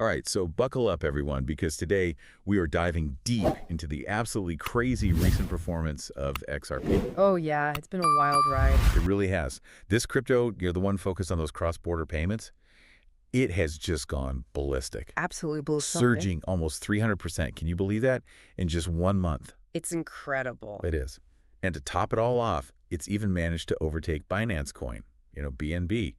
All right, so buckle up, everyone, because today we are diving deep into the absolutely crazy recent performance of XRP. Oh yeah, it's been a wild ride. It really has. This crypto, you're the one focused on those cross-border payments, it has just gone ballistic, Absolutely blew something. surging almost 300%. Can you believe that? In just 1 month. It's incredible. It is. And to top it all off, it's even managed to overtake Binance Coin, BNB,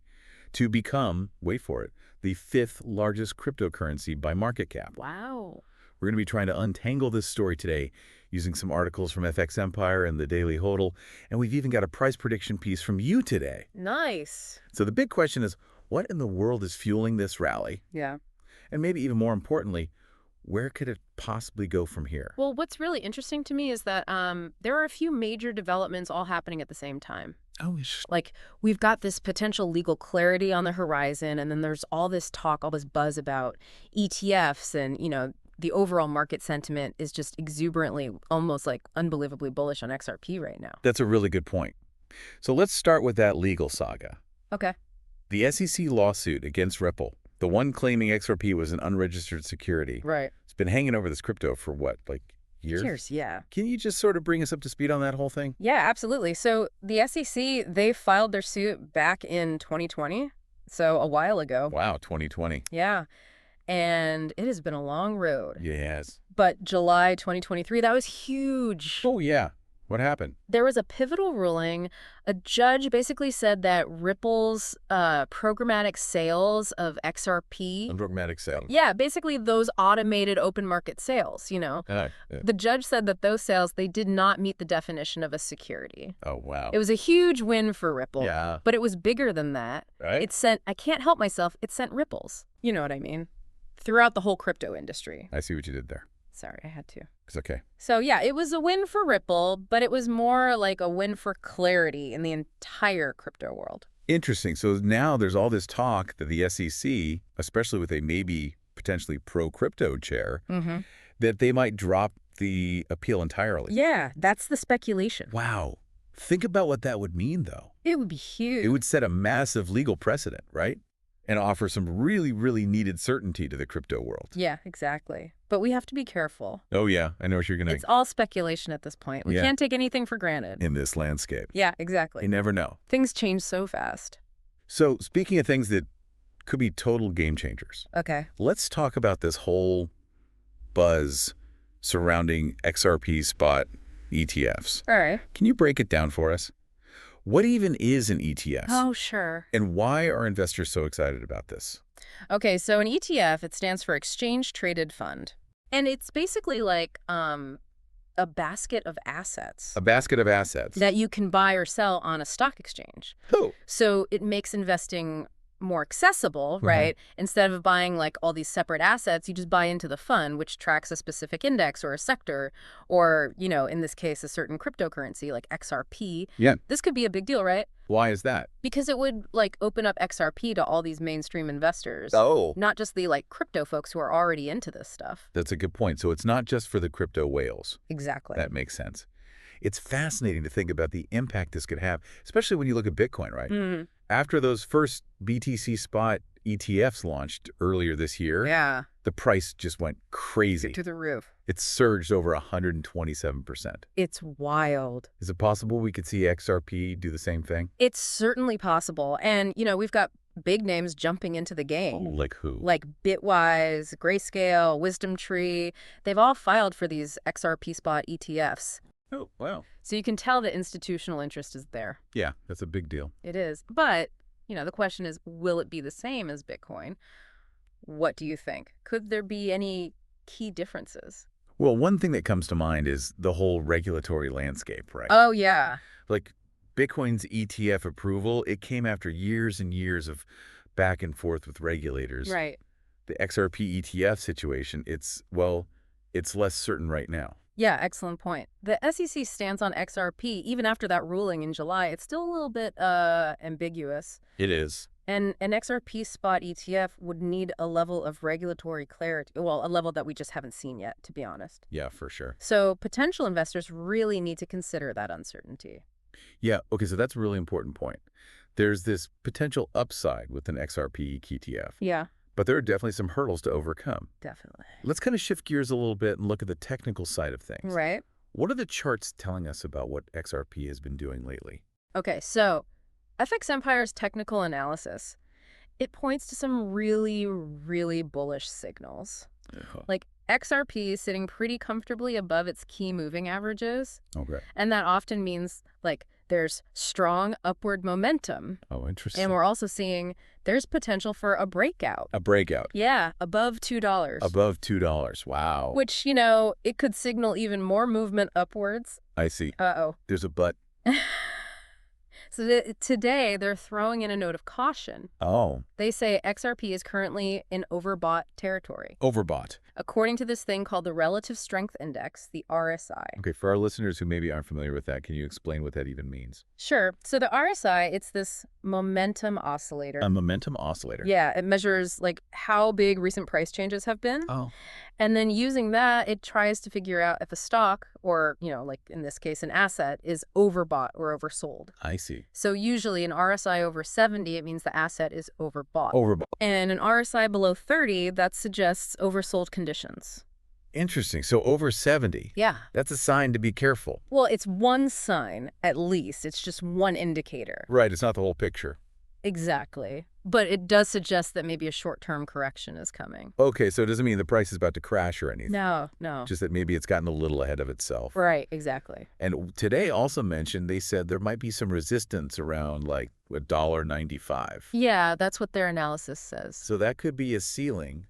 to become, wait for it, the fifth largest cryptocurrency by market cap. Wow. We're going to be trying to untangle this story today using some articles from FX Empire and the Daily Hodl, and we've even got a price prediction piece from you today. Nice. So the big question is, what in the world is fueling this rally? Yeah. And maybe even more importantly, where could it possibly go from here? Well, what's really interesting to me is that there are a few major developments all happening at the same time. Oh, Like, we've got this potential legal clarity on the horizon, and then there's all this talk, all this buzz about ETFs, and, the overall market sentiment is just exuberantly, almost like unbelievably bullish on XRP right now. that's a really good point. So let's start with that legal saga. Okay. The SEC lawsuit against Ripple, the one claiming XRP was an unregistered security, Right. it's been hanging over this crypto for what, like years? Cheers, yeah. Can you just sort of bring us up to speed on that whole thing? Yeah, absolutely. So the SEC, they filed their suit back in 2020, so a while ago. Wow, 2020. Yeah, and it has been a long road. Yes. But July 2023, that was huge. Oh, yeah. What happened? There was a pivotal ruling. A judge basically said that Ripple's programmatic sales of XRP, Programmatic sale. yeah, basically those automated open market sales, The judge said that those sales, they did not meet the definition of a security. Oh, wow. It was a huge win for Ripple. Yeah. But it was bigger than that. Right? It sent, I can't help myself, it sent ripples. You know what I mean? Throughout the whole crypto industry. I see what you did there. Sorry, I had to. It's okay. So yeah, it was a win for Ripple, but it was more like a win for clarity in the entire crypto world. Interesting. So now there's all this talk that the SEC, especially with a maybe potentially pro-crypto chair, that they might drop the appeal entirely. Yeah, that's the speculation. Wow. Think about what that would mean, though. It would be huge. It would set a massive legal precedent, right? And offer some really, really needed certainty to the crypto world. Yeah, exactly. But we have to be careful. Oh, yeah. I know what you're going to... It's all speculation at this point. We can't take anything for granted. In this landscape. Yeah, exactly. You never know. Things change so fast. So speaking of things that could be total game changers, Okay. let's talk about this whole buzz surrounding XRP-spot ETFs. All right. Can you break it down for us? What even is an ETF? Oh, sure. And why are investors so excited about this? Okay, so an ETF, it stands for Exchange Traded Fund. And it's basically like a basket of assets A basket of assets. that you can buy or sell on a stock exchange. Oh, So it makes investing more accessible, right? Instead of buying like all these separate assets, you just buy into the fund, which tracks a specific index or a sector, or, in this case, a certain cryptocurrency like XRP. yeah. This could be a big deal, right? Why is that? Because it would like open up XRP to all these mainstream investors. Oh, Not just the like crypto folks who are already into this stuff. that's a good point. So it's not just for the crypto whales. Exactly. That makes sense. It's fascinating to think about the impact this could have, especially when you look at Bitcoin, right? Mhm. After those first BTC spot ETFs launched earlier this year, Yeah. the price just went crazy. To the roof. It surged over 127%. It's wild. Is it possible we could see XRP do the same thing? It's certainly possible. And, we've got big names jumping into the game. Like who? Like Bitwise, Grayscale, Wisdom Tree. They've all filed for these XRP-spot ETFs. Oh, wow. So you can tell the institutional interest is there. Yeah, that's a big deal. It is. But, the question is, will it be the same as Bitcoin? What do you think? Could there be any key differences? Well, one thing that comes to mind is the whole regulatory landscape, right? Oh, yeah. Like Bitcoin's ETF approval, it came after years and years of back and forth with regulators. Right. The XRP ETF situation, it's less certain right now. Yeah, excellent point. The SEC stands on XRP. Even after that ruling in July, it's still a little bit ambiguous. It is. And an XRP spot ETF would need a level of regulatory clarity, well, a level that we just haven't seen yet, to be honest. Yeah, for sure. So potential investors really need to consider that uncertainty. Yeah, okay, so that's a really important point. There's this potential upside with an XRP ETF. Yeah. But there are definitely some hurdles to overcome. Definitely. Let's kind of shift gears a little bit and look at the technical side of things. Right. What are the charts telling us about what XRP has been doing lately? Okay, so FX Empire's technical analysis, it points to some really, really bullish signals. Like XRP is sitting pretty comfortably above its key moving averages, Okay. and that often means like there's strong upward momentum. Oh, interesting. And we're also seeing there's potential for a breakout. A breakout. Yeah, above $2. Above $2. Wow. Which, it could signal even more movement upwards. I see. Uh-oh. There's a but. So today, they're throwing in a note of caution. Oh. They say XRP is currently in overbought territory. Overbought. According to this thing called the Relative Strength Index, the RSI. Okay, for our listeners who maybe aren't familiar with that, can you explain what that even means? Sure. So the RSI, it's this momentum oscillator. A momentum oscillator. Yeah, it measures like how big recent price changes have been. Oh. And then using that, it tries to figure out if a stock or, like in this case, an asset is overbought or oversold. I see. So usually an RSI over 70, it means the asset is overbought. Overbought. And an RSI below 30, that suggests oversold conditions. Interesting. So over 70. Yeah. That's a sign to be careful. Well, it's one sign, at least. It's just one indicator. Right. It's not the whole picture. Exactly. But it does suggest that maybe a short-term correction is coming. Okay, so it doesn't mean the price is about to crash or anything. No. Just that maybe it's gotten a little ahead of itself. Right, exactly. And today also mentioned, they said there might be some resistance around like $1.95. Yeah, that's what their analysis says. So that could be a ceiling,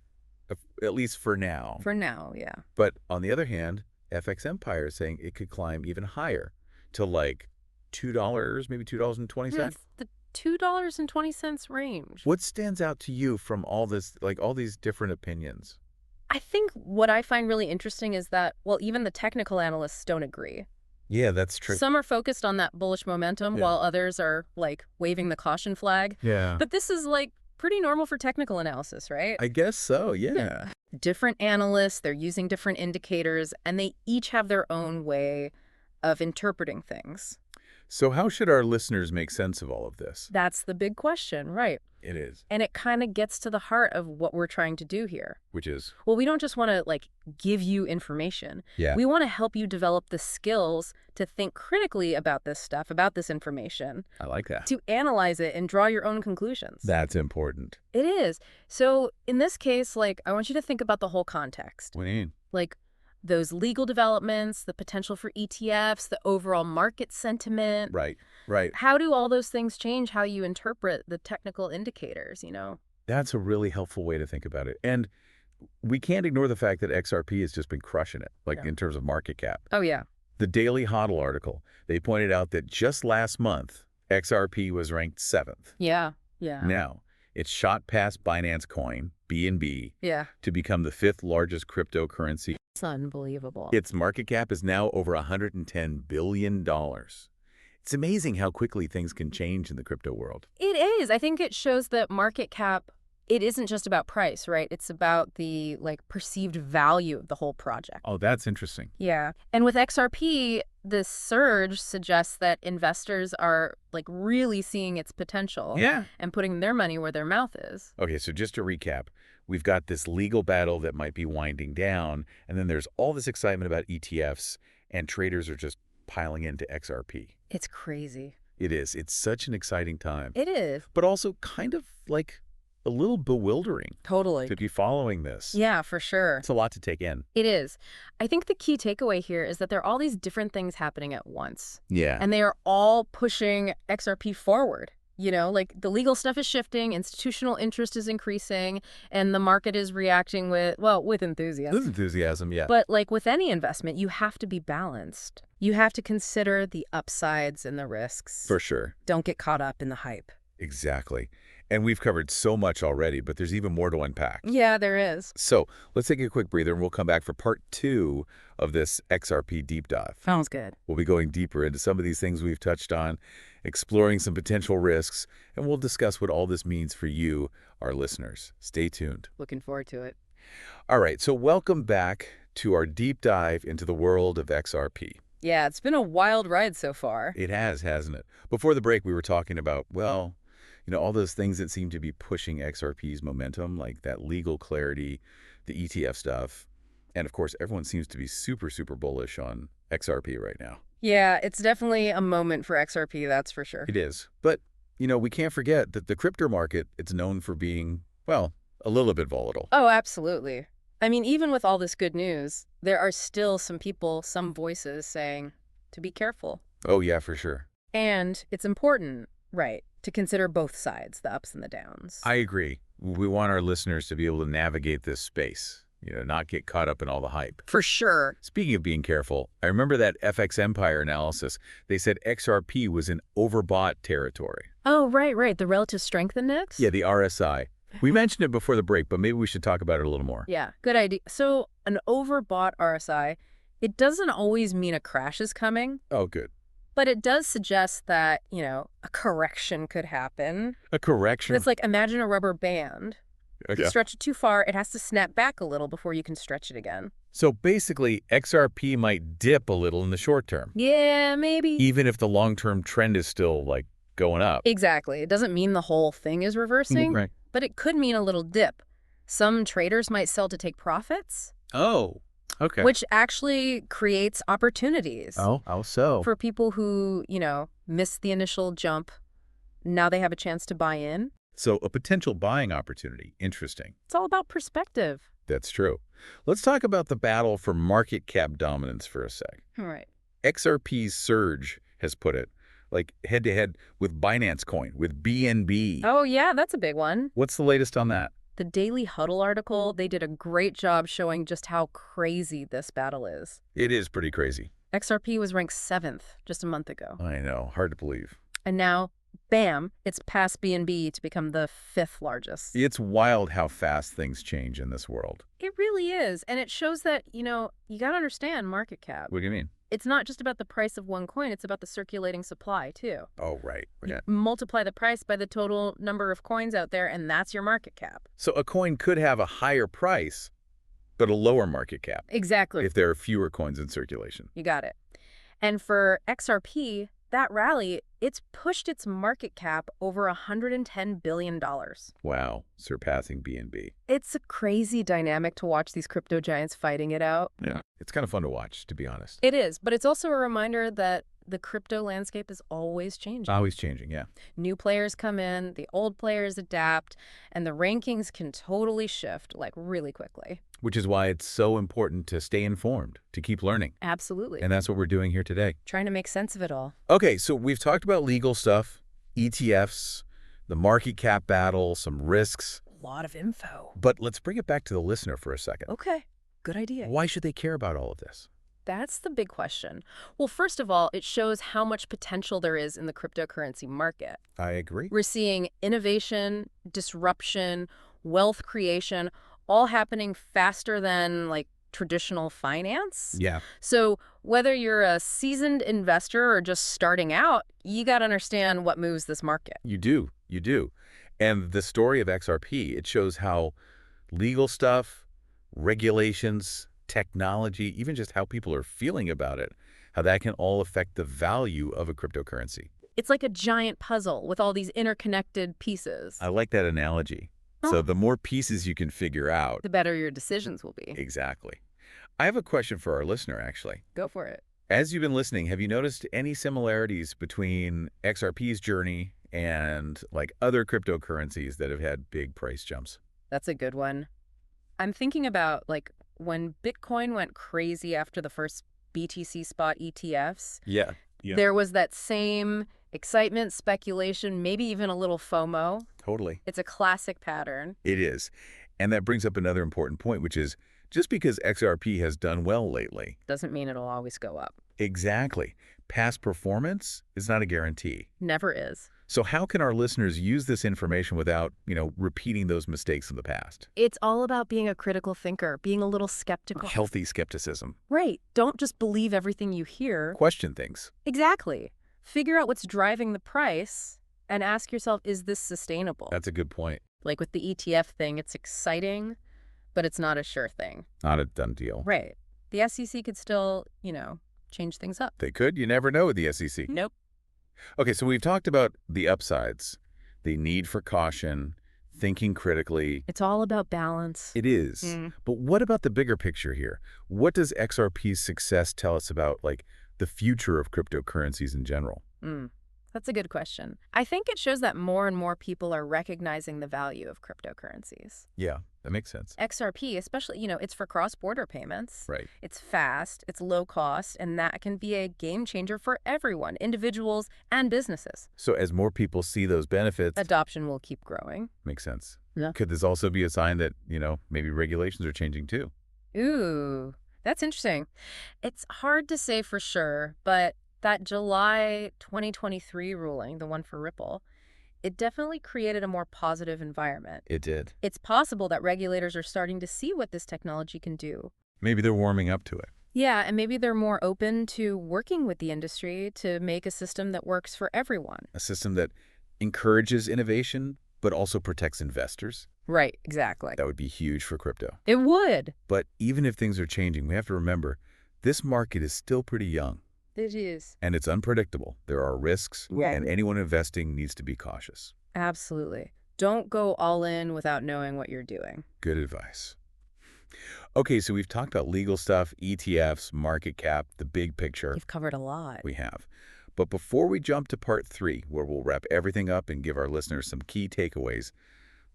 at least for now. For now, yeah. But on the other hand, FX Empire is saying it could climb even higher to like $2, maybe $2.20. Yeah, it's the $2.20 range. What stands out to you from all this, like all these different opinions? I think what I find really interesting is that, well, even the technical analysts don't agree. Yeah, that's true. Some are focused on that bullish momentum, while others are, like, waving the caution flag. Yeah. But this is, like, pretty normal for technical analysis, right? I guess so, yeah. Different analysts, they're using different indicators, and they each have their own way of interpreting things. So how should our listeners make sense of all of this? That's the big question, right? It is. And it kind of gets to the heart of what we're trying to do here. Which is? Well, we don't just want to, like, give you information. Yeah. We want to help you develop the skills to think critically about this stuff, about this information. I like that. To analyze it and draw your own conclusions. That's important. It is. So in this case, like, I want you to think about the whole context. What do you mean? Like, those legal developments, the potential for ETFs, the overall market sentiment. Right. How do all those things change how you interpret the technical indicators, That's a really helpful way to think about it. And we can't ignore the fact that XRP has just been crushing it, like in terms of market cap. Oh, yeah. The Daily Hodl article, they pointed out that just last month, XRP was ranked 7th. Yeah. Now, it shot past Binance Coin, BNB, to become the 5th largest cryptocurrency. It's unbelievable. Its market cap is now over $110 billion. It's amazing how quickly things can change in the crypto world. It is. I think it shows that market cap, it isn't just about price, right? It's about the, like, perceived value of the whole project. Oh, that's interesting. Yeah. And with XRP, this surge suggests that investors are, like, really seeing its potential. Yeah. And putting their money where their mouth is. Okay, so just to recap, we've got this legal battle that might be winding down, and then there's all this excitement about ETFs, and traders are just piling into XRP. It's crazy. It is. It's such an exciting time. It is. But also kind of like a little bewildering. Totally. To be following this. Yeah, for sure. It's a lot to take in. It is. I think the key takeaway here is that there are all these different things happening at once. Yeah. And they are all pushing XRP forward. Like the legal stuff is shifting, institutional interest is increasing, and the market is reacting with enthusiasm. With enthusiasm, yeah. But like with any investment, you have to be balanced. You have to consider the upsides and the risks. For sure. Don't get caught up in the hype. Exactly. And we've covered so much already, but there's even more to unpack. Yeah, there is. So let's take a quick breather, and we'll come back for part 2 of this XRP deep dive. Sounds good. We'll be going deeper into some of these things we've touched on, exploring some potential risks, and we'll discuss what all this means for you, our listeners. Stay tuned. Looking forward to it. All right, so welcome back to our deep dive into the world of XRP. Yeah, it's been a wild ride so far. It has, hasn't it? Before the break, we were talking about, All those things that seem to be pushing XRP's momentum, like that legal clarity, the ETF stuff. And of course, everyone seems to be super, super bullish on XRP right now. Yeah, it's definitely a moment for XRP, that's for sure. It is. But, we can't forget that the crypto market, it's known for being, well, a little bit volatile. Oh, absolutely. I mean, even with all this good news, there are still some people, some voices saying to be careful. Oh, yeah, for sure. And it's important, right, to consider both sides, the ups and the downs. I agree. We want our listeners to be able to navigate this space, not get caught up in all the hype. For sure. Speaking of being careful, I remember that FX Empire analysis. They said XRP was in overbought territory. Oh, right. The relative strength index? Yeah, the RSI. We mentioned it before the break, but maybe we should talk about it a little more. Yeah, good idea. So an overbought RSI, it doesn't always mean a crash is coming. Oh, good. But it does suggest that, a correction could happen. A correction? It's like, imagine a rubber band. If you Yeah. stretch it too far, it has to snap back a little before you can stretch it again. So basically, XRP might dip a little in the short term. Yeah, maybe. Even if the long-term trend is still, going up. Exactly. It doesn't mean the whole thing is reversing, Right. but it could mean a little dip. Some traders might sell to take profits, Oh, okay. which actually creates opportunities. Oh, how so? For people who, missed the initial jump. Now they have a chance to buy in. So a potential buying opportunity. Interesting. It's all about perspective. That's true. Let's talk about the battle for market cap dominance for a sec. All right. XRP's surge has put it, head-to-head with Binance Coin, with BNB. Oh, yeah, that's a big one. What's the latest on that? The Daily Huddle article, they did a great job showing just how crazy this battle is. It is pretty crazy. XRP was ranked 7th just a month ago. I know. Hard to believe. And now, bam, it's past BNB to become the 5th largest. It's wild how fast things change in this world. It really is. And it shows that, you got to understand market cap. What do you mean? It's not just about the price of one coin. It's about the circulating supply, too. Oh, right. You multiply the price by the total number of coins out there, and that's your market cap. So a coin could have a higher price, but a lower market cap. Exactly. If there are fewer coins in circulation. You got it. And for XRP, that rally, it's pushed its market cap over $110 billion. Wow. Surpassing BNB. It's a crazy dynamic to watch these crypto giants fighting it out. Yeah. It's kind of fun to watch, to be honest. It is, but it's also a reminder that the crypto landscape is always changing. Always changing, yeah. New players come in, the old players adapt, and the rankings can totally shift, really quickly. Which is why it's so important to stay informed, to keep learning. Absolutely. And that's what we're doing here today. Trying to make sense of it all. Okay, so we've talked about legal stuff, ETFs, the market cap battle, some risks. A lot of info. But let's bring it back to the listener for a second. Okay, good idea. Why should they care about all of this? That's the big question. Well, first of all, it shows how much potential there is in the cryptocurrency market. I agree. We're seeing innovation, disruption, wealth creation, all happening faster than, traditional finance. Yeah. So whether you're a seasoned investor or just starting out, you got to understand what moves this market. You do. You do. And the story of XRP, it shows how legal stuff, regulations, technology, even just how people are feeling about it, how that can all affect the value of a cryptocurrency. It's like a giant puzzle with all these interconnected pieces. I like that analogy. So the more pieces you can figure out, The better your decisions will be. exactly. I have a question for our listener, actually. Go for it. As you've been listening, have you noticed any similarities between XRP's journey and other cryptocurrencies that have had big price jumps? That's a good one. I'm thinking about when Bitcoin went crazy after the first BTC spot ETFs. Yeah. There was that same excitement, speculation, maybe even a little FOMO. Totally. It's a classic pattern. It is. And that brings up another important point, which is just because XRP has done well lately. Doesn't mean it'll always go up. Exactly. Past performance is not a guarantee. Never is. So how can our listeners use this information without, repeating those mistakes of the past? It's all about being a critical thinker, being a little skeptical. Healthy skepticism. Right. Don't just believe everything you hear. Question things. Exactly. Figure out what's driving the price and ask yourself, is this sustainable? That's a good point. Like with the ETF thing, it's exciting, but it's not a sure thing. Not a done deal. Right. The SEC could still, change things up. They could. You never know with the SEC. Nope. Okay, so we've talked about the upsides, The need for caution, thinking critically. It's all about balance. It is. But what about the bigger picture here? What does XRP's success tell us about, like, the future of cryptocurrencies in general? Mm. That's a good question. I think it shows that more and more people are recognizing the value of cryptocurrencies. Yeah, that makes sense. XRP, especially, it's for cross-border payments. Right. It's fast, it's low cost, and that can be a game changer for everyone, individuals and businesses. So as more people see those benefits, Adoption will keep growing. makes sense. Yeah. Could this also be a sign that, maybe regulations are changing too? Ooh, that's interesting. It's hard to say for sure, but that July 2023 ruling, the one for Ripple, it definitely created a more positive environment. It did. It's possible that regulators are starting to see what this technology can do. Maybe they're warming up to it. Yeah, and maybe they're more open to working with the industry to make a system that works for everyone. A system that encourages innovation, but also protects investors. Right, exactly. That would be huge for crypto. It would. But even if things are changing, we have to remember, this market is still pretty young. It is. And it's unpredictable. There are risks, and anyone investing needs to be cautious. Absolutely. Don't go all in without knowing what you're doing. Good advice. Okay, so we've talked about legal stuff, ETFs, market cap, the big picture. You've covered a lot. We have. But before we jump to part 3, where we'll wrap everything up and give our listeners some key takeaways,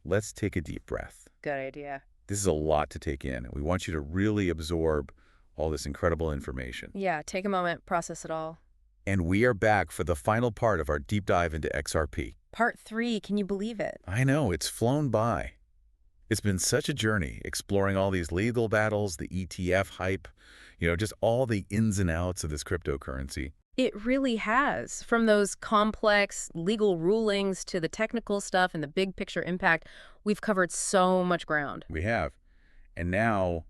let's take a deep breath. Good idea. This is a lot to take in, and we want you to really absorb all this incredible information. Yeah, take a moment, process it all. And we are back for the final part of our deep dive into XRP. Part 3, can you believe it? I know, it's flown by. It's been such a journey, exploring all these legal battles, the ETF hype, just all the ins and outs of this cryptocurrency. It really has. From those complex legal rulings to the technical stuff and the big picture impact, we've covered so much ground. We have. And now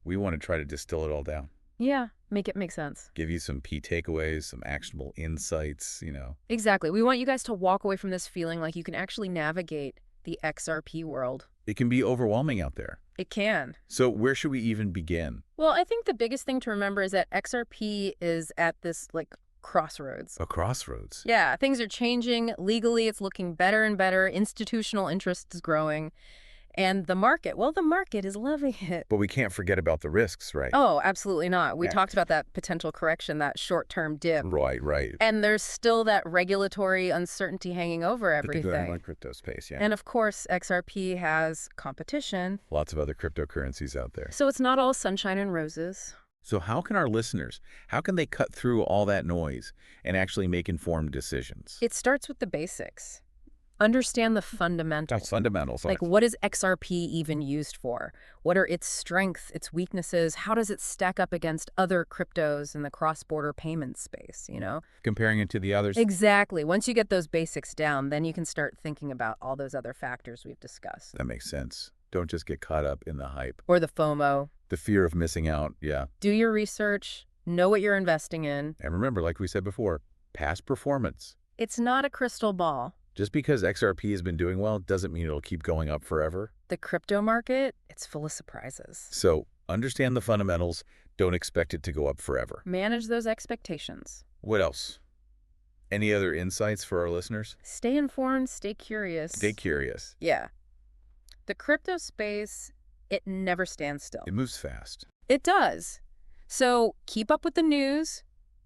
we want to try to distill it all down. Yeah, make it make sense. Give you some key takeaways, some actionable insights, Exactly. We want you guys to walk away from this feeling like you can actually navigate the XRP world. It can be overwhelming out there. It can. So where should we even begin? Well, I think the biggest thing to remember is that XRP is at this, crossroads. A crossroads. Yeah, things are changing. Legally, it's looking better and better. Institutional interest is growing. And the market is loving it. But we can't forget about the risks, right? Oh, absolutely not. We Yeah. talked about that potential correction, that short-term dip. Right. And there's still that regulatory uncertainty hanging over Particularly in everything. the crypto space, yeah. And of course, XRP has competition. Lots of other cryptocurrencies out there. So it's not all sunshine and roses. So how can our listeners, how can they cut through all that noise and actually make informed decisions? It starts with the basics. Understand the fundamentals. Fundamentals. Like, what is XRP even used for? What are its strengths, its weaknesses? How does it stack up against other cryptos in the cross-border payment space, Comparing it to the others? Exactly. Once you get those basics down, then you can start thinking about all those other factors we've discussed. That makes sense. Don't just get caught up in the hype. Or the FOMO. The fear of missing out, yeah. Do your research. Know what you're investing in. And remember, like we said before, past performance. It's not a crystal ball. Just because XRP has been doing well doesn't mean it'll keep going up forever. The crypto market, it's full of surprises. So understand the fundamentals. Don't expect it to go up forever. Manage those expectations. What else? Any other insights for our listeners? Stay informed, stay curious. Stay curious. Yeah. The crypto space, it never stands still. It moves fast. It does. So keep up with the news.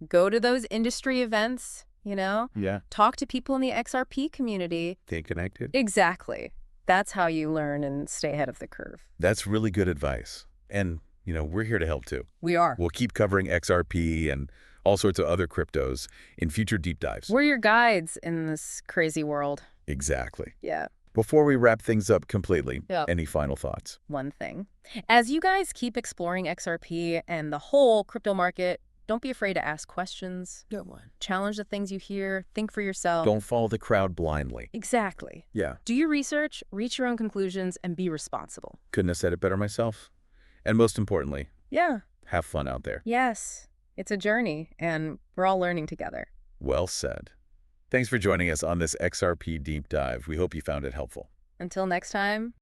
Go to those industry events, Yeah. Talk to people in the XRP community. Stay connected. Exactly. That's how you learn and stay ahead of the curve. That's really good advice. And, we're here to help too. We are. We'll keep covering XRP and all sorts of other cryptos in future deep dives. We're your guides in this crazy world. Exactly. Yeah. Before we wrap things up completely, Yep. any final thoughts? One thing. As you guys keep exploring XRP and the whole crypto market, don't be afraid to ask questions. Good one. Challenge the things you hear. Think for yourself. Don't follow the crowd blindly. Exactly. Yeah. Do your research, reach your own conclusions, and be responsible. Couldn't have said it better myself. And most importantly, Yeah. have fun out there. Yes. It's a journey, and we're all learning together. Well said. Thanks for joining us on this XRP deep dive. We hope you found it helpful. Until next time.